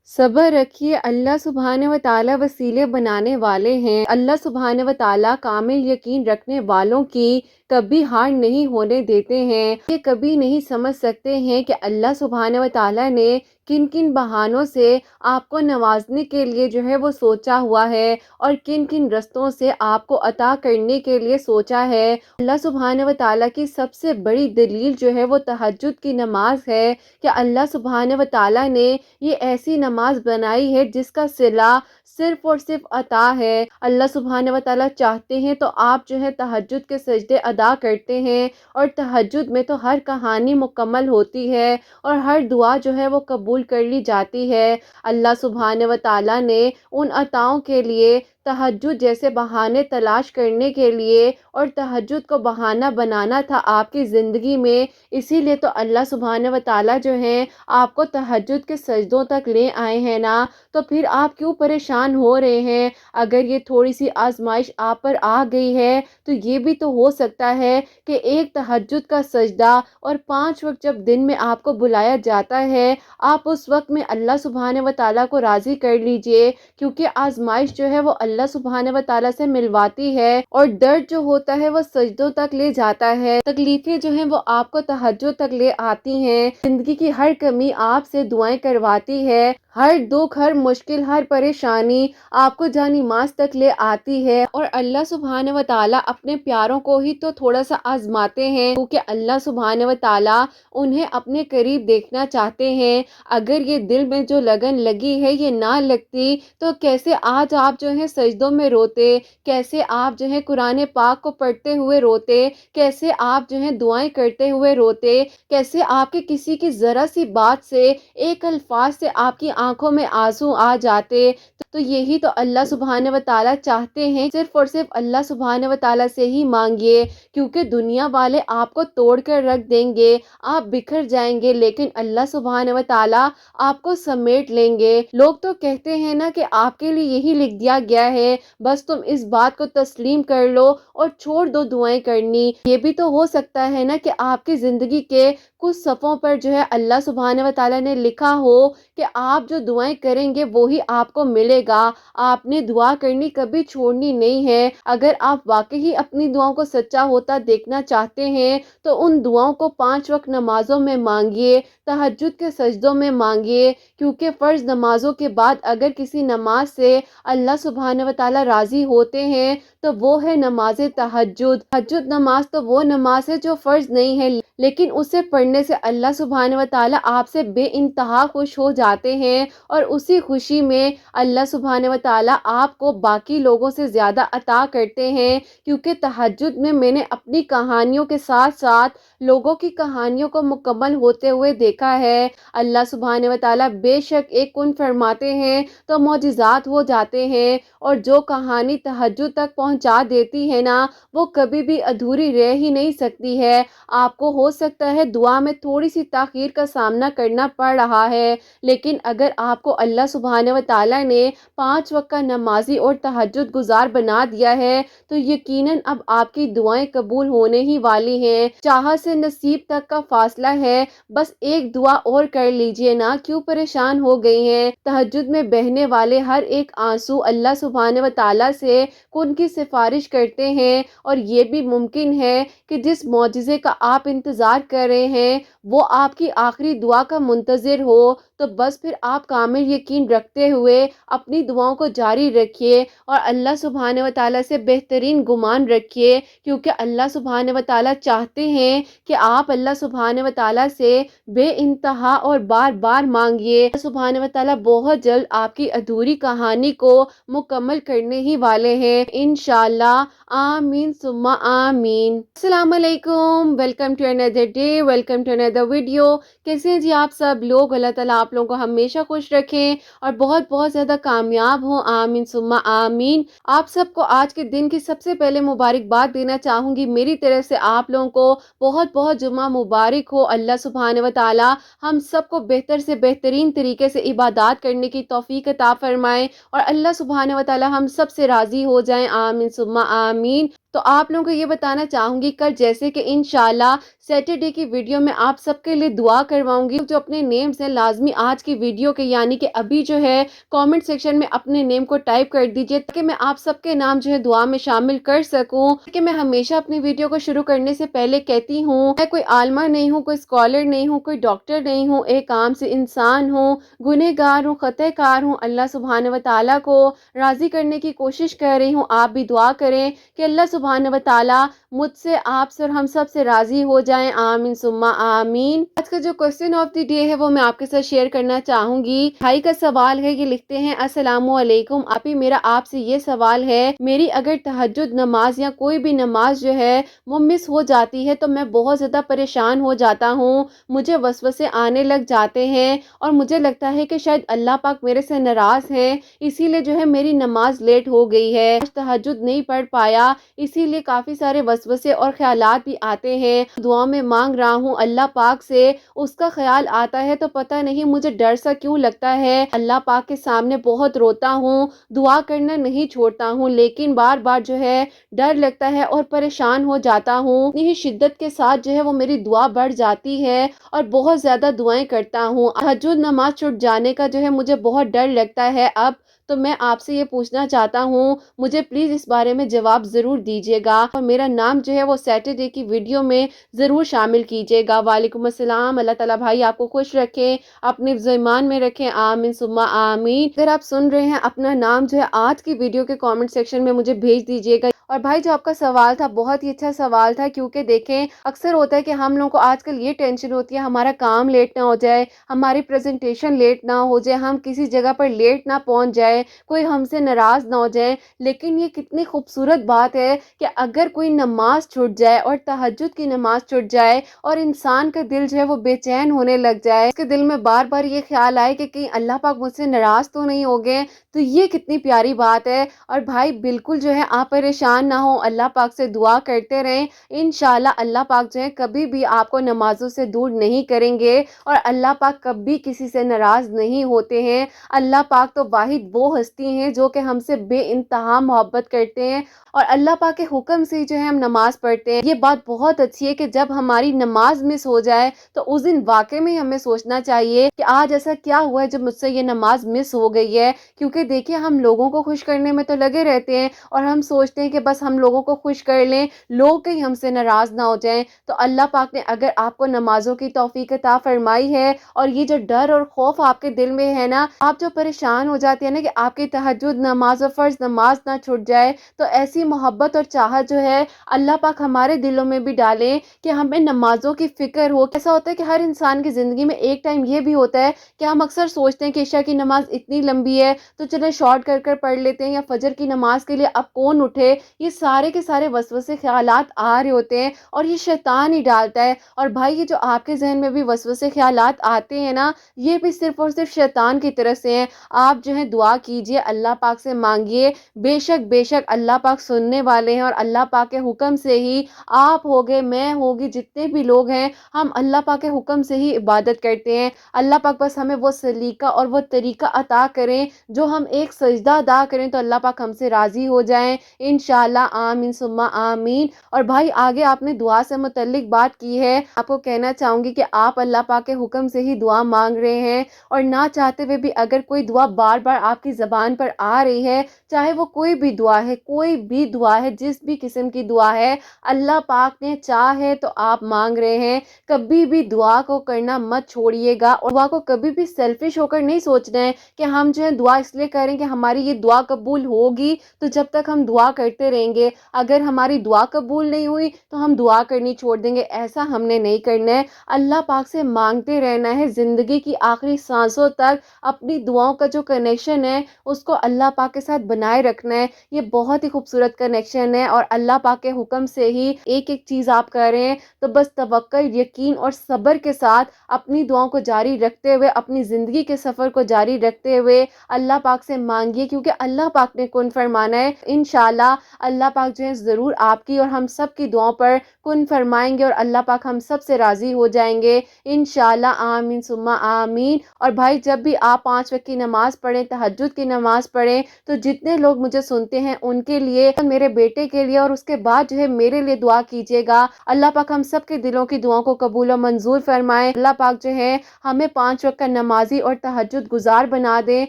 صبر رکھیے، اللہ سبحانہ و تعالی وسیلے بنانے والے ہیں۔ اللہ سبحانہ و تعالی کامل یقین رکھنے والوں کی کبھی ہار نہیں ہونے دیتے ہیں۔ یہ کبھی نہیں سمجھ سکتے ہیں کہ اللہ سبحانہ و تعالی نے کن کن بہانوں سے آپ کو نوازنے کے لیے وہ سوچا ہوا ہے، اور کن کن رستوں سے آپ کو عطا کرنے کے لیے سوچا ہے۔ اللہ سبحانہ و تعالی کی سب سے بڑی دلیل وہ تہجد کی نماز ہے کہ اللہ سبحانہ و تعالی نے یہ ایسی نماز بنائی ہے جس کا صلہ صرف اور صرف عطا ہے۔ اللہ سبحانہ و تعالی چاہتے ہیں تو آپ تہجد کے سجدے ادا کرتے ہیں، اور تہجد میں تو ہر کہانی مکمل ہوتی ہے اور ہر دعا وہ قبول کر لی جاتی ہے۔ اللہ سبحانہ و تعالی نے ان عطاؤں کے لیے تہجد جیسے بہانے تلاش کرنے کے لیے اور تہجد کو بہانہ بنانا تھا آپ کی زندگی میں، اسی لیے تو اللہ سبحانہ و تعالی آپ کو تہجد کے سجدوں تک لے آئے ہیں نا۔ تو پھر آپ کیوں پریشان ہو رہے ہیں؟ اگر یہ تھوڑی سی آزمائش آپ پر آ گئی ہے تو یہ بھی تو ہو سکتا ہے کہ ایک تہجد کا سجدہ اور 5 وقت جب دن میں آپ کو بلایا جاتا ہے، آپ اس وقت میں اللہ سبحانہ و تعالی کو راضی کر لیجئے، کیونکہ آزمائش وہ اللہ سبحانہ و تعالی سے ملواتی ہے، اور درد جو ہوتا ہے وہ سجدوں تک لے جاتا ہے، تکلیفیں وہ آپ کو تہجد تک لے آتی ہیں، زندگی کی ہر کمی آپ سے دعائیں کرواتی ہے، ہر دکھ، ہر مشکل، ہر پریشانی آپ کو جان نماز تک لے آتی ہے۔ اور اللہ سبحانہ و تعالی اپنے پیاروں کو ہی تو تھوڑا سا آزماتے ہیں، کیونکہ اللہ سبحانہ و تعالی انہیں اپنے قریب دیکھنا چاہتے ہیں۔ اگر یہ دل میں جو لگن لگی ہے یہ نہ لگتی تو کیسے آج آپ سجدوں میں روتے، کیسے آپ قرآن پاک کو پڑھتے ہوئے روتے، کیسے آپ دعائیں کرتے ہوئے روتے، کیسے آپ کے کسی کی ذرا سی بات سے، ایک الفاظ سے آپ کی آنکھوں میں آنسو آ جاتے۔ تو یہی تو اللہ سبحانہ و تعالی چاہتے ہیں، صرف اور صرف اللہ سبحانہ و تعالی سے ہی مانگیے، کیونکہ دنیا والے آپ کو توڑ کر رکھ دیں گے، آپ بکھر جائیں گے، لیکن اللہ سبحانہ و تعالی آپ کو سمیٹ لیں گے۔ لوگ تو کہتے ہیں نا کہ آپ کے لیے یہی لکھ دیا گیا ہے، بس تم اس بات کو تسلیم کر لو اور چھوڑ دو دعائیں کرنی۔ یہ بھی تو ہو سکتا ہے نا کہ آپ کی زندگی کے کچھ صفوں پر اللہ سبحانہ و تعالی نے لکھا ہو کہ آپ جو دعائیں کریں گے وہی آپ کو ملے گا۔ آپ نے دعا کرنی کبھی چھوڑنی نہیں ہے۔ اگر آپ واقعی اپنی دعاؤں کو سچا ہوتا دیکھنا چاہتے ہیں تو ان دعاؤں کو 5 وقت نمازوں میں مانگیے، تہجد کے سجدوں میں مانگیے، کیونکہ فرض نمازوں کے بعد اگر کسی نماز سے اللہ سبحانہ و تعالی راضی ہوتے ہیں تو وہ ہے نماز تہجد۔ تہجد نماز تو وہ نماز ہے جو فرض نہیں ہے، لیکن اسے پڑھنے سے اللہ سبحانہ و تعالی آپ سے بے انتہا خوش ہو جاتے ہیں، اور اسی خوشی میں اللہ سبحانہ و تعالی آپ کو باقی لوگوں سے زیادہ عطا کرتے ہیں، کیونکہ تہجد میں نے اپنی کہانیوں کے ساتھ ساتھ لوگوں کی کہانیوں کو مکمل ہوتے ہوئے دیکھا ہے۔ اللہ سبحانہ و تعالی بے شک ایک کن فرماتے ہیں تو معجزات ہو جاتے ہیں، اور جو کہانی تہجد تک پہنچا دیتی ہے نا وہ کبھی بھی ادھوری رہ ہی نہیں سکتی ہے۔ آپ کو ہو سکتا ہے دعا میں تھوڑی سی تاخیر کا سامنا کرنا پڑ رہا ہے، لیکن اگر آپ کو اللہ سبحانہ و تعالی نے 5 وقت کا نمازی اور تہجد گزار بنا دیا ہے تو یقیناً اب آپ کی دعائیں قبول ہونے ہی والی ہیں۔ چاہت سے نصیب تک کا فاصلہ ہے، بس ایک دعا اور کر لیجئے نا، کیوں پریشان ہو گئی ہیں؟ تہجد میں بہنے والے ہر ایک آنسو اللہ سبحانہ و تعالی سے کن کی سفارش کرتے ہیں، اور یہ بھی ممکن ہے کہ جس معجزے کا آپ انتظار کر رہے ہیں وہ آپ کی آخری دعا کا منتظر ہو، تو بس پھر آپ کامل یقین رکھتے ہوئے اپنی دعاؤں کو جاری رکھیے، اور اللہ سبحانہ و تعالی سے بہترین گمان رکھیے، کیونکہ اللہ سبحانہ و تعالی چاہتے ہیں کہ آپ اللہ سبحانہ و تعالی سے بے انتہا اور بار بار مانگیے۔ اللہ سبحانہ و تعالی بہت جلد آپ کی ادھوری کہانی کو مکمل کرنے ہی والے ہیں انشاءاللہ۔ آمین ثم آمین۔ السلام علیکم، welcome to another day, welcome to another video. کیسے ہیں جی آپ سب لوگ؟ اللہ تعالیٰ آپ لوگوں کو ہمیشہ خوش رکھیں اور بہت بہت زیادہ کامیاب ہوں، آمین ثم آمین۔ آپ سب کو آج کے دن کی سب سے پہلے مبارکباد دینا چاہوں گی، میری طرف سے آپ لوگوں کو بہت بہت جمعہ مبارک ہو۔ اللہ سبحانہ و تعالیٰ ہم سب کو بہتر سے بہترین طریقے سے عبادات کرنے کی توفیق عطا فرمائے، اور اللہ سبحانہ و تعالیٰ ہم سب سے راضی ہو جائیں، آمین ثم آمین۔ تو آپ لوگوں کو یہ بتانا چاہوں گی کل جیسے کہ انشاءاللہ سیٹرڈے کی ویڈیو میں آپ سب کے لیے دعا کرواؤں گی، جو اپنے نیمز ہیں لازمی آج کی ویڈیو کے یعنی کہ ابھی جو ہے کامنٹ سیکشن میں اپنے نیم کو ٹائپ کر دیجئے تاکہ میں آپ سب کے نام جو ہے دعا میں شامل کر سکوں۔ کہ میں ہمیشہ اپنی ویڈیو کو شروع کرنے سے پہلے کہتی ہوں میں کوئی عالمہ نہیں ہوں، کوئی اسکالر نہیں ہوں، کوئی ڈاکٹر نہیں ہوں، ایک عام سے انسان ہوں، گنہگار ہوں، خطا کار ہوں، اللہ سبحانہ و تعالیٰ کو راضی کرنے کی کوشش کر رہی ہوں۔ آپ بھی دعا کریں کہ اللہ سبحانہ و تعالیٰ مجھ سے، آپ سے اور ہم سب سے راضی ہو جائیں، آمین ثم آمین۔ آج کا جو کوسچن آف دی ڈے ہے وہ میں آپ کے ساتھ شیئر کرنا چاہوں گی۔ بھائی کا سوال ہے، یہ لکھتے ہیں السلام علیکم آپی، میرا آپ سے یہ سوال ہے میری اگر تہجد نماز یا کوئی بھی نماز جو ہے وہ مس ہو جاتی ہے تو میں بہت زیادہ پریشان ہو جاتا ہوں، مجھے وسوسے آنے لگ جاتے ہیں اور مجھے لگتا ہے کہ شاید اللہ پاک میرے سے ناراض ہیں، اسی لیے جو ہے میری نماز لیٹ ہو گئی ہے، آج تہجد نہیں پڑھ پایا، اسی لیے کافی سارے وسوسے اور خیالات بھی آتے ہیں، دعا میں مانگ رہا ہوں اللہ پاک سے، اس کا خیال آتا ہے تو پتہ نہیں مجھے ڈر سا کیوں لگتا ہے، اللہ پاک کے سامنے بہت روتا ہوں، دعا کرنا نہیں چھوڑتا ہوں، لیکن بار بار جو ہے ڈر لگتا ہے اور پریشان ہو جاتا ہوں، اتنی ہی شدت کے ساتھ جو ہے وہ میری دعا بڑھ جاتی ہے اور بہت زیادہ دعائیں کرتا ہوں، تہجد نماز چھوٹ جانے کا جو ہے مجھے بہت ڈر لگتا ہے اب، تو میں آپ سے یہ پوچھنا چاہتا ہوں مجھے پلیز اس بارے میں جواب ضرور دیجیے گا اور میرا نام جو ہے وہ سیٹرڈے کی ویڈیو میں ضرور شامل کیجیے گا۔ وعلیکم السلام، اللہ تعالیٰ بھائی آپ کو خوش رکھے، اپنے ایمان میں رکھیں، آمین ثم آمین۔ اگر آپ سن رہے ہیں اپنا نام جو ہے آج کی ویڈیو کے کامنٹ سیکشن میں مجھے بھیج دیجیے گا۔ اور بھائی جو آپ کا سوال تھا بہت ہی اچھا سوال تھا، کیونکہ دیکھیں اکثر ہوتا ہے کہ ہم لوگوں کو آج کل یہ ٹینشن ہوتی ہے ہمارا کام لیٹ نہ ہو جائے، ہماری پریزنٹیشن لیٹ نہ ہو جائے، ہم کسی جگہ پر لیٹ نہ پہنچ جائے، کوئی ہم سے ناراض نہ ہو جائے، لیکن یہ کتنی خوبصورت بات ہے کہ اگر کوئی نماز چھوٹ جائے اور تہجد کی نماز چھوٹ جائے اور انسان کا دل جو ہے وہ بے چین ہونے لگ جائے، اس کے دل میں بار بار یہ خیال آئے کہ کہیں اللہ پاک مجھ سے ناراض تو نہیں ہو گئے، تو یہ کتنی پیاری بات ہے۔ اور بھائی بالکل جو ہے آپ پریشان نہ ہو، اللہ پاک سے دعا کرتے رہیں، انشاءاللہ اللہ پاک جو ہے کبھی بھی آپ کو نمازوں سے دور نہیں کریں گے اور اللہ پاک کبھی کسی سے ناراض نہیں ہوتے ہیں۔ اللہ پاک تو واحد وہ ہستی ہیں جو کہ ہم سے بے انتہا محبت کرتے ہیں اور اللہ پاک کے حکم سے جو ہے ہم نماز پڑھتے ہیں۔ یہ بات بہت اچھی ہے کہ جب ہماری نماز مس ہو جائے تو اس دن واقعی میں ہمیں سوچنا چاہیے کہ آج ایسا کیا ہوا ہے جب مجھ سے یہ نماز مس ہو گئی ہے، کیونکہ دیکھیے ہم لوگوں کو خوش کرنے میں تو لگے رہتے ہیں اور ہم سوچتے ہیں کہ بس ہم لوگوں کو خوش کر لیں، لوگ کہیں ہم سے ناراض نہ ہو جائیں، تو اللہ پاک نے اگر آپ کو نمازوں کی توفیق عطا فرمائی ہے اور یہ جو ڈر اور خوف آپ کے دل میں ہے نا، آپ جو پریشان ہو جاتے ہیں نا کہ آپ کی تہجد نماز اور فرض نماز نہ چھوٹ جائے، تو ایسی محبت اور چاہت جو ہے اللہ پاک ہمارے دلوں میں بھی ڈالیں کہ ہمیں نمازوں کی فکر ہو۔ ایسا ہوتا ہے کہ ہر انسان کی زندگی میں ایک ٹائم یہ بھی ہوتا ہے کہ ہم اکثر سوچتے ہیں کہ عشاء کی نماز اتنی لمبی ہے تو چلیں شارٹ کر پڑھ لیتے ہیں، یا فجر کی نماز کے لیے اب کون اٹھے، یہ سارے کے سارے وسوسے خیالات آ رہے ہوتے ہیں اور یہ شیطان ہی ڈالتا ہے۔ اور بھائی یہ جو آپ کے ذہن میں بھی وسوسے خیالات آتے ہیں نا، یہ بھی صرف اور صرف شیطان کی طرف سے ہیں۔ آپ جو ہے دعا کیجئے، اللہ پاک سے مانگیے، بے شک اللہ پاک سننے والے ہیں اور اللہ پاک کے حکم سے ہی آپ ہوگے، میں ہوگی، جتنے بھی لوگ ہیں، ہم اللہ پاک کے حکم سے ہی عبادت کرتے ہیں۔ اللہ پاک بس ہمیں وہ سلیقہ اور وہ طریقہ عطا کریں جو ہم ایک سجدہ ادا کریں تو اللہ پاک ہم سے راضی ہو جائیں، انشاءاللہ آمین ثم آمین۔ اور بھائی آگے آپ نے دعا سے متعلق بات کی ہے، آپ کو کہنا چاہوں گی کہ آپ اللہ پاک کے حکم سے ہی دعا مانگ رہے ہیں اور نہ چاہتے ہوئے بھی اگر کوئی دعا بار بار آپ کی زبان پر آ رہی ہے، چاہے وہ کوئی بھی دعا ہے، کوئی بھی دعا ہے، جس بھی قسم کی دعا ہے، اللہ پاک نے چاہے تو آپ مانگ رہے ہیں، کبھی بھی دعا کو کرنا مت چھوڑیے گا اور دعا کو کبھی بھی سیلفش ہو کر نہیں سوچنا ہے کہ ہم جو ہے دعا اس لیے کریں کہ ہماری یہ دعا قبول ہوگی تو جب تک ہم دعا کرتے رہیں گے، اگر ہماری دعا قبول نہیں ہوئی تو ہم دعا کرنی چھوڑ دیں گے، ایسا ہم نے نہیں کرنا ہے۔ اللہ پاک سے مانگتے رہنا ہے، زندگی کی آخری سانسوں تک اپنی دعاؤں کا جو کنیکشن ہے اس کو اللہ پاک کے ساتھ بنائے رکھنا ہے۔ یہ بہت ہی خوبصورت کنیکشن ہے اور اللہ پاک کے حکم سے ہی ایک ایک چیز آپ کر رہے ہیں، تو بس توکل، یقین اور صبر کے ساتھ اپنی دعاؤں کو جاری رکھتے ہوئے، اپنی زندگی کے سفر کو جاری رکھتے ہوئے اللہ پاک سے مانگیے، کیونکہ اللہ پاک نے کن فرمانا ہے، انشاءاللہ اللہ پاک جو ہے ضرور آپ کی اور ہم سب کی دعاؤں پر کن فرمائیں گے اور اللہ پاک ہم سب سے راضی ہو جائیں گے انشاءاللہ، آمین ثم آمین۔ اور بھائی جب بھی آپ 5 وقت کی نماز پڑھیں، تہجد کی نماز پڑھیں، تو جتنے لوگ مجھے سنتے ہیں ان کے لیے، میرے بیٹے کے لیے اور اس کے بعد جو ہے میرے لیے دعا کیجیے گا۔ اللہ پاک ہم سب کے دلوں کی دعاؤں کو قبول و منظور فرمائے۔ اللہ پاک جو ہے ہمیں 5 وقت کا نمازی اور تہجد گزار بنا دے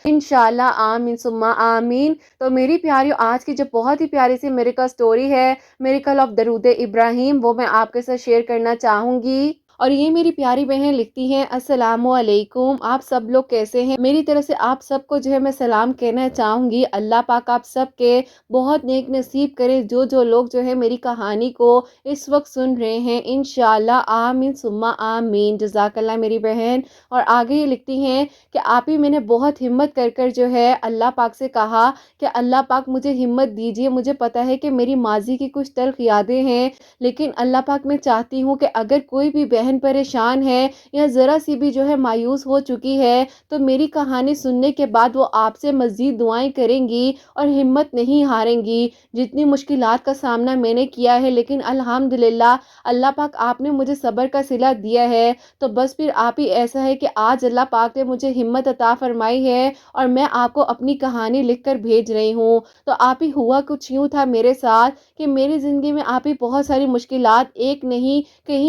انشاءاللہ، آمین ثم آمین۔ تو میری پیاریو، آج کی جو بہت ہی پیاری سی میریکل سٹوری ہے، میریکل آف درود ابراہیم، وہ میں آپ کے ساتھ شیئر کرنا چاہوں گی۔ اور یہ میری پیاری بہن لکھتی ہیں، السلام علیکم، آپ سب لوگ کیسے ہیں؟ میری طرف سے آپ سب کو جو ہے میں سلام کہنا چاہوں گی۔ اللہ پاک آپ سب کے بہت نیک نصیب کرے، جو لوگ جو ہے میری کہانی کو اس وقت سن رہے ہیں انشاءاللہ، آمین ثم آمین۔ جزاک اللہ میری بہن۔ اور آگے یہ لکھتی ہیں کہ آپ ہی، میں نے بہت ہمت کر جو ہے اللہ پاک سے کہا کہ اللہ پاک مجھے ہمت دیجیے۔ مجھے پتا ہے کہ میری ماضی کی کچھ تلخ یادیں ہیں، لیکن اللہ پاک میں چاہتی ہوں کہ اگر کوئی بھی بہن پریشان ہے یا ذرا سی بھی جو ہے مایوس ہو چکی ہے، تو میری کہانی سننے کے بعد وہ آپ سے مزید دعائیں کریں گی اور ہمت نہیں ہاریں گی۔ جتنی مشکلات کا سامنا میں نے کیا ہے، لیکن الحمدللہ اللہ پاک آپ نے مجھے صبر کا صلہ دیا ہے، تو بس پھر آپ ہی ایسا ہے کہ آج اللہ پاک نے مجھے ہمت عطا فرمائی ہے اور میں آپ کو اپنی کہانی لکھ کر بھیج رہی ہوں۔ تو آپ ہی، ہوا کچھ یوں تھا میرے ساتھ کہ میری زندگی میں آپ ہی بہت ساری مشکلات ایک نہیں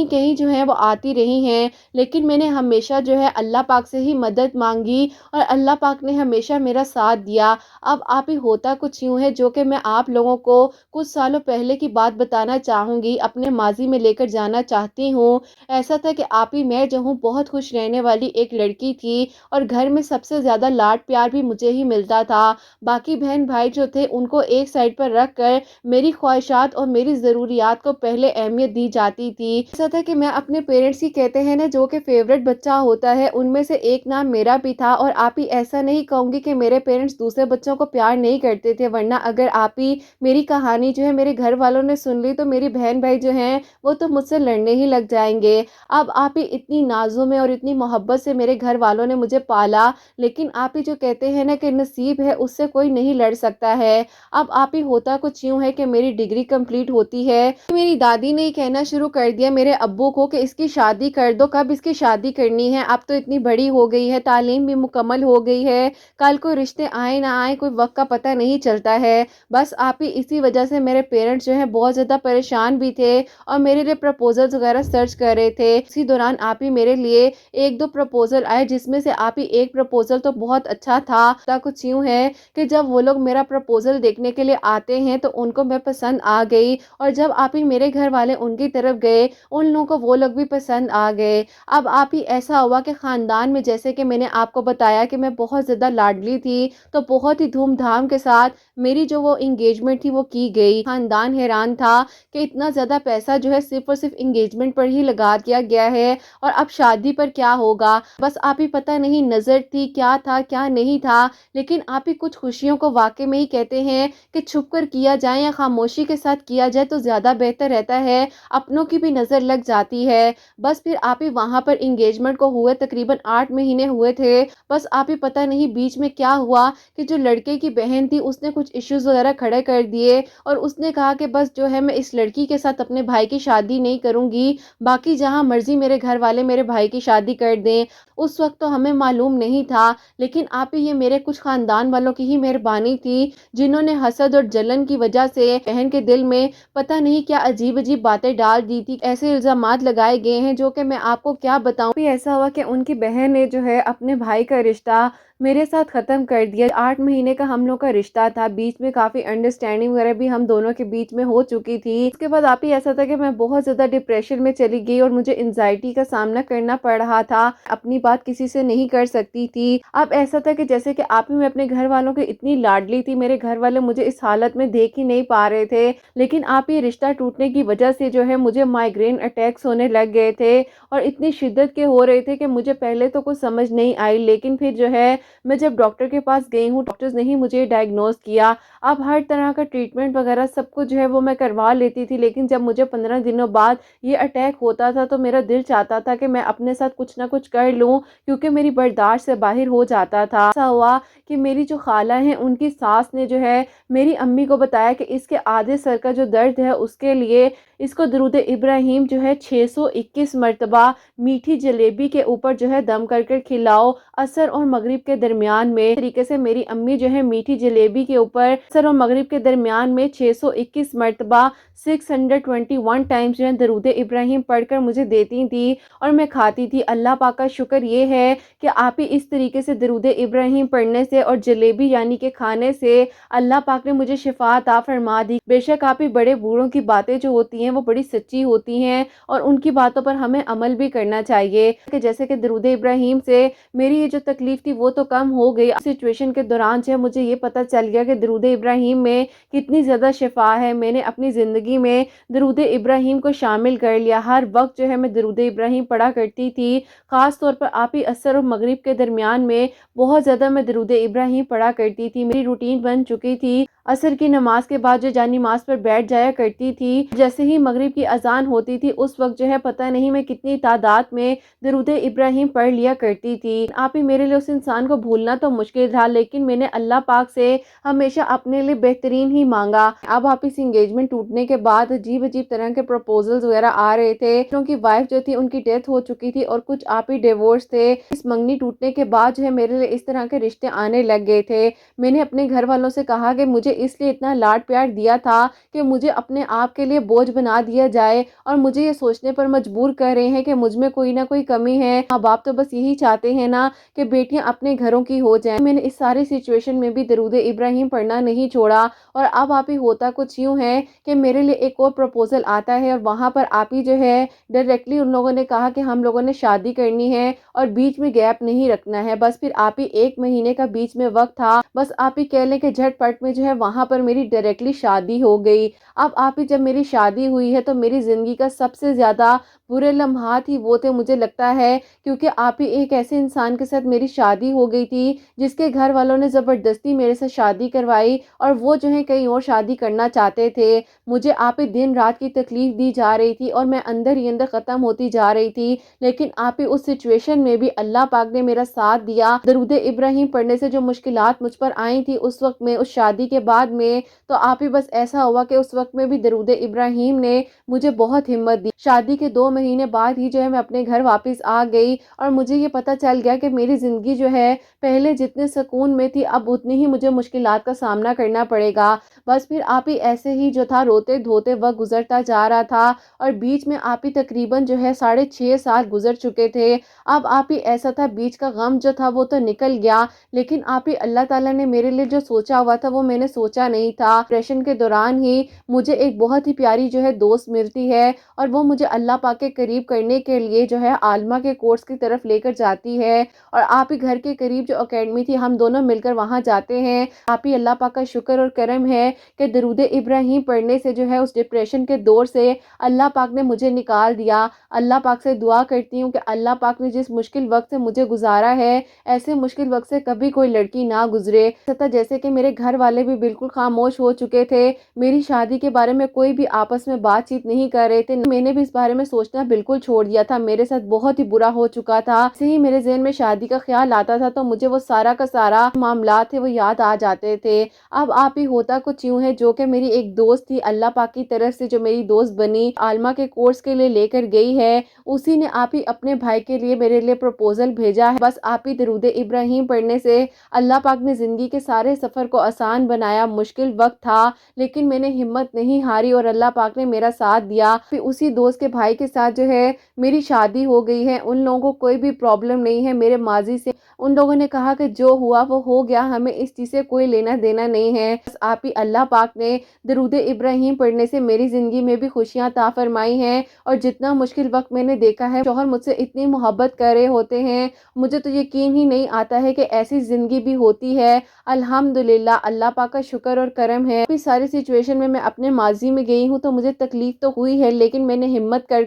کہیں جو ہے وہ آتی رہی ہیں، لیکن میں نے ہمیشہ جو ہے اللہ پاک سے ہی مدد مانگی اور اللہ پاک نے ہمیشہ میرا ساتھ دیا۔ اب آپ ہی ہوتا کچھ یوں ہے، جو کہ میں آپ لوگوں کو کچھ سالوں پہلے کی بات بتانا چاہوں گی، اپنے ماضی میں لے کر جانا چاہتی ہوں۔ ایسا تھا کہ آپ ہی، میں جو ہوں بہت خوش رہنے والی ایک لڑکی تھی اور گھر میں سب سے زیادہ لاڈ پیار بھی مجھے ہی ملتا تھا۔ باقی بہن بھائی جو تھے ان کو ایک سائڈ پر رکھ کر میری خواہشات اور میری ضروریات کو پہلے اہمیت دی جاتی تھی۔ ایسا تھا کہ میں اپنے پیرنٹس کی، کہتے ہیں نا، جو کہ فیورٹ بچہ ہوتا ہے، ان میں سے ایک نام میرا بھی تھا۔ اور آپ ہی ایسا نہیں کہوں گی کہ میرے پیرنٹس دوسرے بچوں کو پیار نہیں کرتے تھے، ورنہ اگر آپ ہی میری کہانی جو ہے میرے گھر والوں نے سن لی تو میری بہن بھائی جو ہیں وہ تو مجھ سے لڑنے ہی لگ جائیں گے۔ اب آپ ہی اتنی نازوں میں اور اتنی محبت سے میرے گھر والوں نے مجھے پالا، لیکن آپ ہی جو کہتے ہیں نا کہ نصیب ہے اس سے کوئی نہیں لڑ سکتا ہے۔ اب آپ ہی ہوتا کچھ یوں ہے کہ میری ڈگری کمپلیٹ ہوتی ہے، میری دادی نے کہنا شروع کر دیا میرے ابو کو کہ اس کی شادی کر دو، کب اس کی شادی کرنی ہے، اب تو اتنی بڑی ہو گئی ہے، تعلیم بھی مکمل ہو گئی ہے، کل کوئی رشتے آئے نہ آئے کوئی وقت کا پتہ نہیں چلتا ہے۔ بس آپ ہی اسی وجہ سے میرے پیرنٹس جو ہیں بہت زیادہ پریشان بھی تھے اور میرے لیے پرپوزلز وغیرہ سرچ کر رہے تھے۔ اسی دوران آپ ہی میرے لیے ایک دو پرپوزل آئے، جس میں سے آپ ہی ایک پرپوزل تو بہت اچھا تھا۔ کچھ یوں ہے کہ جب وہ لوگ میرا پرپوزل دیکھنے کے لیے آتے ہیں تو ان کو میں پسند آ گئی، اور جب آپ ہی میرے گھر والے ان کی طرف گئے، ان لوگوں کو وہ لوگ بھی پسند آ گئے۔ اب آپ ہی ایسا ہوا کہ خاندان میں، جیسے کہ میں نے آپ کو بتایا کہ میں بہت زیادہ لاڈلی تھی، تو بہت ہی دھوم دھام کے ساتھ میری جو وہ انگیجمنٹ تھی وہ کی گئی۔ خاندان حیران تھا کہ اتنا زیادہ پیسہ جو ہے صرف اور صرف انگیجمنٹ پر ہی لگا دیا گیا ہے، اور اب شادی پر کیا ہوگا؟ بس آپ ہی پتہ نہیں نظر تھی، کیا تھا کیا نہیں تھا، لیکن آپ ہی کچھ خوشیوں کو واقع میں ہی کہتے ہیں کہ چھپ کر کیا جائے یا خاموشی کے ساتھ کیا جائے تو زیادہ بہتر رہتا ہے، اپنوں کی بھی نظر لگ جاتی ہے۔ بس پھر آپ ہی وہاں پر انگیجمنٹ کو ہوئے تقریباً 8 مہینے ہوئے تھے۔ بس آپ ہی پتہ نہیں بیچ میں کیا ہوا کہ جو لڑکے کی بہن تھی اس نے کچھ ایشوز وغیرہ کھڑے کر دیے، اور اس نے کہا کہ بس جو ہے میں اس لڑکی کے ساتھ اپنے بھائی کی شادی نہیں کروں گی، باقی جہاں مرضی میرے گھر والے میرے بھائی کی شادی کر دیں۔ اس وقت تو ہمیں معلوم نہیں تھا، لیکن آپ ہی یہ میرے کچھ خاندان والوں کی ہی مہربانی تھی، جنہوں نے حسد اور جلن کی وجہ سے بہن کے دل میں پتہ نہیں کیا عجیب عجیب باتیں ڈال دی تھی۔ ایسے الزامات لگائے گئے ہیں جو کہ میں آپ کو کیا بتاؤں۔ بھی ایسا ہوا کہ ان کی بہن نے جو ہے اپنے بھائی کا رشتہ میرے ساتھ ختم کر دیا۔ 8 مہینے کا ہم لوگ کا رشتہ تھا، بیچ میں کافی انڈرسٹینڈنگ وغیرہ بھی ہم دونوں کے بیچ میں ہو چکی تھی۔ اس کے بعد آپ ہی ایسا تھا کہ میں بہت زیادہ ڈپریشن میں چلی گئی اور مجھے انزائٹی کا سامنا کرنا پڑ رہا تھا، اپنی بات کسی سے نہیں کر سکتی تھی۔ اب ایسا تھا کہ جیسے کہ آپ ہی میں اپنے گھر والوں کے اتنی لاڈلی تھی، میرے گھر والے مجھے اس حالت میں دیکھ ہی نہیں پا رہے تھے، لیکن آپ ہی رشتہ ٹوٹنے کی وجہ سے جو ہے مجھے مائیگرین اٹیکس ہونے لگ گئے تھے، اور اتنی شدت کے ہو رہے تھے کہ مجھے پہلے تو کچھ سمجھ نہیں آئی، لیکن پھر جو ہے میں جب ڈاکٹر کے پاس گئی ہوں، ڈاکٹرز نے ہی مجھے ڈائگنوز کیا۔ اب ہر طرح کا ٹریٹمنٹ وغیرہ سب کچھ جو ہے وہ میں کروا لیتی تھی، لیکن جب مجھے 15 دنوں بعد یہ اٹیک ہوتا تھا تو میرا دل چاہتا تھا کہ میں اپنے ساتھ کچھ نہ کچھ کر لوں، کیونکہ میری برداشت سے باہر ہو جاتا تھا۔ ایسا ہوا کہ میری جو خالہ ہیں ان کی ساس نے جو ہے میری امی کو بتایا کہ اس کے آدھے سر کا جو درد ہے اس کے لیے اس کو درود ابراہیم جو ہے 621 مرتبہ میٹھی جلیبی کے اوپر جو ہے دم کر کر کھلاؤ، عصر اور مغرب کے درمیان میں۔ اس طریقے سے میری امی جو ہے میٹھی جلیبی کے اوپر عصر اور مغرب کے درمیان میں 621 مرتبہ 621 ٹائمز جو ہے درود ابراہیم پڑھ کر مجھے دیتی تھی اور میں کھاتی تھی۔ اللہ پاک کا شکر یہ ہے کہ آپ ہی اس طریقے سے درود ابراہیم پڑھنے سے اور جلیبی یعنی کہ کھانے سے اللہ پاک نے مجھے شفا عطا فرما دی۔ بے شک آپ ہی بڑے بوڑھوں کی باتیں جو ہوتی ہیں وہ بڑی سچی ہوتی ہیں اور ان کی باتوں پر ہمیں عمل بھی کرنا چاہیے، کہ جیسے کہ درود ابراہیم سے میری یہ جو تکلیف تھی وہ تو کم ہو گئی۔ سچویشن کے دوران جو ہے مجھے یہ پتہ چل گیا کہ درود ابراہیم میں کتنی زیادہ شفا ہے۔ میں نے اپنی زندگی میں درود ابراہیم کو شامل کر لیا، ہر وقت جو ہے میں درود ابراہیم پڑھا کرتی تھی، خاص طور پر آپ ہی عصر اور مغرب کے درمیان میں بہت زیادہ میں درود ابراہیم پڑھا کرتی تھی۔ میری روٹین بن چکی تھی، عصر کی نماز کے بعد جو جانی نماز پر بیٹھ جایا کرتی تھی، جیسے ہی مغرب کی اذان ہوتی تھی اس وقت جو ہے پتہ نہیں میں کتنی تعداد میں درود ابراہیم پڑھ لیا کرتی تھی۔ آپ ہی میرے لیے اس انسان کو بھولنا تو مشکل تھا، لیکن میں نے اللہ پاک سے ہمیشہ اپنے لیے بہترین ہی مانگا۔ اب آپ اس انگیجمنٹ ٹوٹنے کے بعد عجیب عجیب طرح کے پروپوزلز وغیرہ آ رہے تھے، کیونکہ وائف جو تھی ان کی ڈیتھ ہو چکی تھی اور کچھ آپ ہی ڈیورس تھے۔ اس منگنی ٹوٹنے کے بعد جو ہے میرے لیے اس طرح کے رشتے آنے لگ گئے تھے۔ میں نے اپنے گھر والوں سے کہا کہ مجھے اس لیے اتنا لاڈ پیار دیا تھا کہ مجھے اپنے آپ کے لیے بوجھ بنا دیا جائے، اور مجھے یہ سوچنے پر مجبور کر رہے ہیں کہ مجھ میں کوئی نہ کوئی کمی ہے۔ ماں باپ تو بس یہی چاہتے ہیں نا کہ بیٹیاں اپنے گھروں کی ہو جائیں۔ میں نے اس ساری سچویشن میں بھی درود ابراہیم پڑھنا نہیں چھوڑا، اور اب آپ ہی ہوتا کچھ یوں ہے کہ میرے لیے ایک اور پروپوزل آتا ہے اور وہاں پر آپ ہی جو ہے ڈائریکٹلی ان لوگوں نے کہا کہ ہم لوگوں نے شادی کرنی ہے اور بیچ میں گیپ نہیں رکھنا ہے۔ بس پھر آپ ہی 1 مہینے کا بیچ میں وقت تھا، بس آپ ہی کہہ لیں کہ جھٹ پٹ میں جو ہے وہاں پر میری ڈائریکٹلی شادی ہو گئی۔ اب آپ ہی جب میری شادی ہوئی ہے تو میری زندگی کا سب سے زیادہ برے لمحات ہی وہ تھے مجھے لگتا ہے، کیونکہ آپ ہی ایک ایسے انسان کے ساتھ میری شادی ہو گئی تھی جس کے گھر والوں نے زبردستی میرے سے شادی کروائی، اور وہ جو ہے کہیں اور شادی کرنا چاہتے تھے۔ مجھے آپ ہی دن رات کی تکلیف دی جا رہی تھی اور میں اندر ہی اندر ختم ہوتی جا رہی تھی، لیکن آپ ہی اس سچویشن میں بھی اللہ پاک نے میرا ساتھ دیا۔ درود ابراہیم پڑھنے سے جو مشکلات مجھ پر آئی تھی اس وقت میں، اس شادی کے بعد میں، تو آپ ہی بس ایسا ہوا کہ اس وقت میں بھی درود ابراہیم نے مجھے بہت ہمت دی۔ شادی کے 2 مہینے بعد ہی جو ہے میں اپنے گھر واپس آ گئی، اور مجھے یہ پتہ چل گیا کہ میری زندگی جو ہے پہلے جتنے سکون میں تھی اب اتنی ہی مجھے مشکلات کا سامنا کرنا پڑے گا۔ بس پھر آپ ہی ایسے ہی جو تھا روتے دھوتے وقت گزرتا جا رہا تھا، اور بیچ میں آپ ہی تقریباً جو ہے 6.5 سال گزر چکے تھے۔ اب آپ ہی ایسا تھا بیچ کا غم جو تھا وہ تو نکل گیا، لیکن آپ ہی اللہ تعالیٰ نے میرے لیے جو سوچا ہوا تھا وہ میں نے سوچا نہیں تھا۔ ڈپریشن کے دوران ہی مجھے ایک بہت ہی پیاری جو ہے دوست ملتی ہے، اور وہ مجھے اللہ پاک کے قریب کرنے کے لیے جو ہے عالمہ کے کورس کی طرف لے کر جاتی ہے، اور آپ ہی گھر کے قریب جو اکیڈمی تھی ہم دونوں مل کر وہاں جاتے ہیں۔ آپ ہی اللہ پاک کا شکر اور کرم ہے کہ درود ابراہیم پڑھنے سے جو ہے اس ڈپریشن کے دور سے اللہ پاک نے مجھے نکال دیا۔ اللہ پاک سے دعا کرتی ہوں کہ اللہ پاک نے جس مشکل وقت سے مجھے گزارا ہے ایسے مشکل وقت سے کبھی کوئی لڑکی نہ گزرے۔ جیسے کہ میرے گھر والے بھی بالکل خاموش ہو چکے تھے، میری شادی کے بارے میں کوئی بھی آپس میں بات چیت نہیں کر رہے تھے، میں نے بھی اس بارے میں سوچنا بالکل چھوڑ دیا تھا، میرے ساتھ بہت ہی برا ہو چکا تھا۔ ایسے ہی میرے ذہن میں شادی کا خیال آتا تھا تو مجھے وہ سارا کا سارا معاملات تھے وہ یاد آ جاتے تھے۔ اب آپ ہی ہوتا کچھ یوں ہے، جو کہ میری ایک دوست تھی اللہ پاک کی طرف سے جو میری دوست بنی، عالمہ کے کورس کے لیے لے کر گئی ہے، اسی نے آپ ہی اپنے بھائی کے لیے میرے لیے پروپوزل بھیجا ہے۔ بس آپ ہی درود ابراہیم پڑھنے سے اللہ پاک نے زندگی کے سارے سفر کو آسان بنایا۔ مشکل وقت تھا لیکن میں نے ہمت نہیں ہاری اور اللہ پاک نے میرا ساتھ دیا۔ پھر اسی دوست کے بھائی کے ساتھ جو ہے میری شادی ہو گئی ہے۔ ان لوگوں کو کوئی بھی پرابلم نہیں ہے میرے ماضی سے، ان لوگوں نے کہا کہ جو ہوا وہ ہو گیا، ہمیں اس چیز سے کوئی لینا دینا نہیں ہے۔ بس آپ ہی اللہ پاک نے درود ابراہیم پڑھنے سے میری زندگی میں بھی خوشیاں عطا فرمائی ہیں، اور جتنا مشکل وقت میں نے دیکھا ہے شوہر مجھ سے اتنی محبت کر رہے ہوتے ہیں، مجھے تو یقین ہی نہیں آتا ہے کہ ایسی زندگی بھی ہوتی ہے۔ الحمدللہ اللہ پاک کا شکر اور کرم ہے۔ اس ساری سچویشن میں اپنے ماضی میں گئی ہوں تو مجھے تکلیف تو ہوئی ہے، لیکن میں نے ہمت کر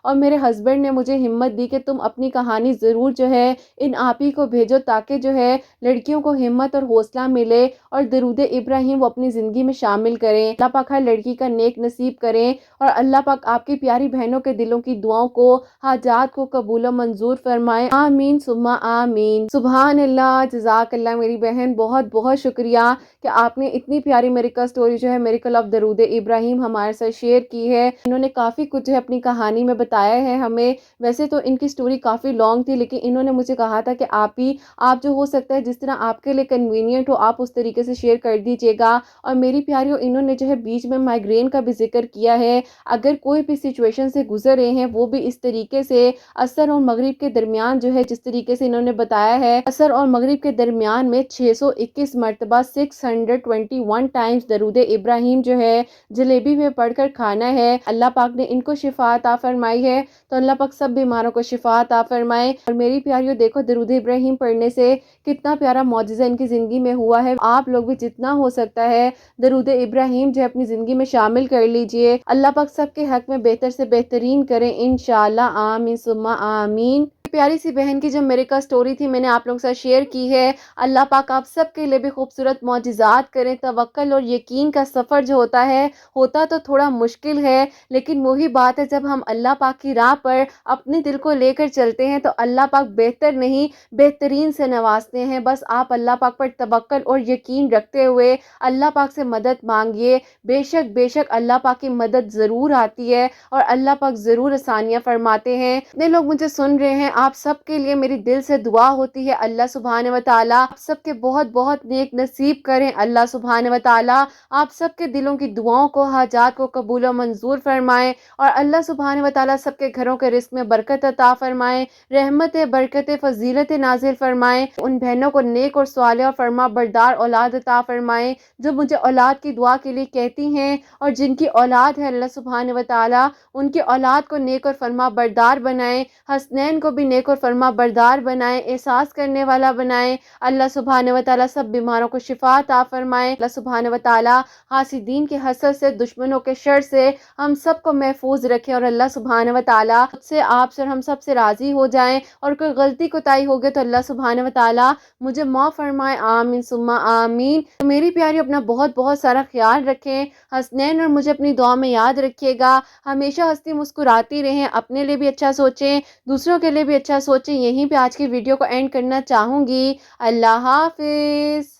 اور میرے ہسبینڈ نے مجھے ہمت دی کہ تم اپنی کہانی ضرور جو ہے ان آپ ہی کو بھیجو تاکہ جو ہے لڑکیوں کو ہمت اور حوصلہ ملے اور درود ابراہیم وہ اپنی زندگی میں شامل کریں۔ اللہ پاک ہر لڑکی کا نیک نصیب کریں اور اللہ پاک آپ کی پیاری بہنوں کے دلوں کی دعاؤں کو، حاجات کو قبول و منظور فرمائے، آمین ثم آمین۔ سبحان اللہ، جزاک اللہ میری بہن، بہت بہت شکریہ کہ آپ نے اتنی پیاری میریکل سٹوری جو ہے میریکل آف درود ابراہیم ہمارے ساتھ شیئر کی ہے۔ انہوں نے کافی کچھ جو ہے اپنی کہانی میں بتایا ہے ہمیں۔ ویسے تو ان کی سٹوری کافی لانگ تھی، لیکن انہوں نے مجھے کہا تھا کہ آپ جو ہو سکتا ہے جس طرح آپ کے لیے کنوینئنٹ ہو آپ اس طریقے سے شیئر کر دیجیے گا۔ اور میری پیاریوں، انہوں نے جو ہے بیچ میں مائیگرین کا بھی ذکر کیا ہے۔ اگر کوئی بھی سچویشن سے گزر رہے ہیں وہ بھی اس طریقے سے عصر اور مغرب کے درمیان جو ہے جس طریقے سے انہوں نے بتایا ہے، عصر اور مغرب کے درمیان میں 621 مرتبہ 621 ٹائمز درود ابراہیم جو ہے جلیبی میں پڑھ کر کھانا ہے۔ اللہ پاک نے ان کو شفا عطا فرمائی ہے، تو اللہ پاک سب بیماروں کو شفا عطا فرمائے۔ اور میری پیاریوں دیکھو، درود ابراہیم پڑھنے سے کتنا پیارا معجزہ ان کی زندگی میں ہوا ہے۔ آپ لوگ بھی جتنا ہو سکتا ہے درود ابراہیم جو اپنی زندگی میں شامل کر لیجئے۔ اللہ پاک سب کے حق میں بہتر سے بہترین کریں انشاءاللہ، آمین ثم آمین۔ پیاری سی بہن کی جو میریکل سٹوری تھی میں نے آپ لوگوں کے ساتھ شیئر کی ہے۔ اللہ پاک آپ سب کے لیے بھی خوبصورت معجزات کریں۔ توکل اور یقین کا سفر جو ہوتا تو تھوڑا مشکل ہے، لیکن وہی بات ہے جب ہم اللہ پاک کی راہ پر اپنے دل کو لے کر چلتے ہیں تو اللہ پاک بہتر نہیں بہترین سے نوازتے ہیں۔ بس آپ اللہ پاک پر توکل اور یقین رکھتے ہوئے اللہ پاک سے مدد مانگیے۔ بے شک اللہ پاک کی مدد ضرور آتی ہے اور اللہ پاک ضرور آسانیاں فرماتے ہیں۔ جتنے لوگ مجھے سن رہے ہیں آپ سب کے لیے میری دل سے دعا ہوتی ہے، اللہ سبحانہ و تعالیٰ آپ سب کے بہت بہت نیک نصیب کریں۔ اللہ سبحانہ و تعالیٰ آپ سب کے دلوں کی دعاؤں کو، حاجات کو قبول و منظور فرمائیں اور اللہ سبحانہ و تعالیٰ سب کے گھروں کے رزق میں برکت عطا فرمائیں، رحمت برکت فضیلت نازل فرمائیں، ان بہنوں کو نیک اور صالح اور فرما بردار اولاد عطا فرمائیں جو مجھے اولاد کی دعا کے لیے کہتی ہیں، اور جن کی اولاد ہے اللہ سبحانہ و تعالیٰ ان کی اولاد کو نیک اور فرما بردار بنائیں، حسنین کو بھی نیک اور فرما بردار بنائیں، احساس کرنے والا بنائیں۔ اللہ سبحانہ و تعالیٰ سب بیماروں کو شفا عطا فرمائیں۔ اللہ سبحانہ و تعالیٰ حاسدین کے حسد سے، دشمنوں کے شر سے ہم سب کو محفوظ رکھیں، اور اللہ سبحانہ و تعالیٰ خود سے، آپ سے اور ہم سب سے راضی ہو جائیں، اور کوئی غلطی کوتاہی ہو گئے تو اللہ سبحانہ و تعالیٰ مجھے معاف فرمائے، آمین ثم آمین۔ میری پیاری اپنا بہت بہت سارا خیال رکھیں، حسنین اور مجھے اپنی دعا میں یاد رکھیے گا۔ ہمیشہ ہنستی مسکراتی رہیں، اپنے لیے بھی اچھا سوچیں، دوسروں کے لیے بھی اچھا سوچیں۔ یہیں پہ آج کی ویڈیو کو اینڈ کرنا چاہوں گی۔ اللہ حافظ۔